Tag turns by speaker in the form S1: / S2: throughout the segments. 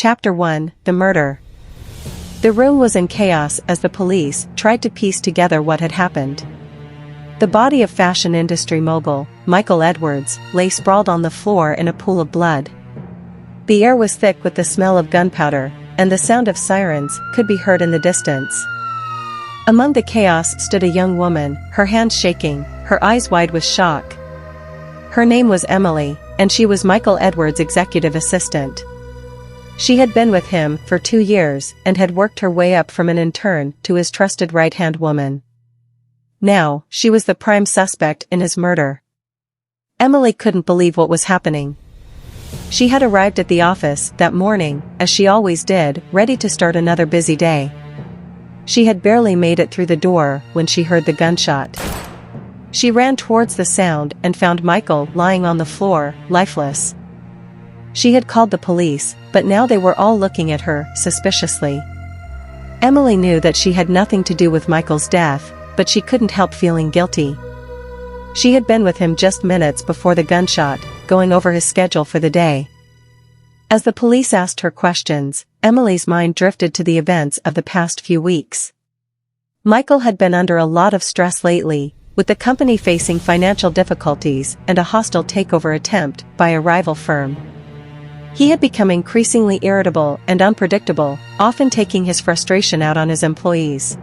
S1: Chapter 1: The Murder. The room was in chaos as the police tried to piece together what had happened. The body of fashion industry mogul, Michael Edwards, lay sprawled on the floor in a pool of blood. The air was thick with the smell of gunpowder, and the sound of sirens could be heard in the distance. Among the chaos stood a young woman, her hands shaking, her eyes wide with shock. Her name was Emily, and she was Michael Edwards' executive assistant. She had been with him for 2 years and had worked her way up from an intern to his trusted right-hand woman. Now, she was the prime suspect in his murder. Emily couldn't believe what was happening. She had arrived at the office that morning, as she always did, ready to start another busy day. She had barely made it through the door when she heard the gunshot. She ran towards the sound and found Michael lying on the floor, lifeless. She had called the police, but now they were all looking at her suspiciously. Emily knew that she had nothing to do with Michael's death, but she couldn't help feeling guilty. She had been with him just minutes before the gunshot, going over his schedule for the day. As the police asked her questions, Emily's mind drifted to the events of the past few weeks. Michael had been under a lot of stress lately, with the company facing financial difficulties and a hostile takeover attempt by a rival firm. He had become increasingly irritable and unpredictable, often taking his frustration out on his employees.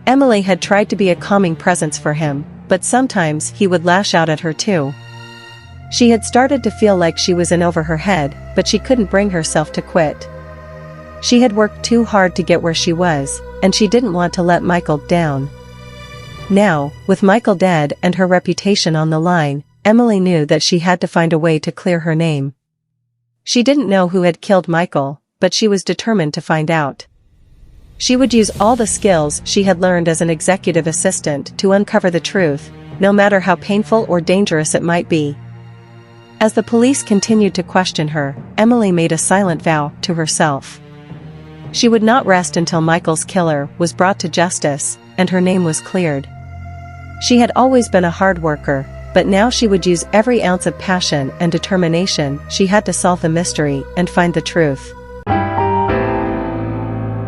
S1: Emily had tried to be a calming presence for him, but sometimes he would lash out at her too. She had started to feel like she was in over her head, but she couldn't bring herself to quit. She had worked too hard to get where she was, and she didn't want to let Michael down. Now, with Michael dead and her reputation on the line, Emily knew that she had to find a way to clear her name. She didn't know who had killed Michael, but she was determined to find out. She would use all the skills she had learned as an executive assistant to uncover the truth, no matter how painful or dangerous it might be. As the police continued to question her, Emily made a silent vow to herself. She would not rest until Michael's killer was brought to justice, and her name was cleared. She had always been a hard worker, but now she would use every ounce of passion and determination she had to solve the mystery and find the truth.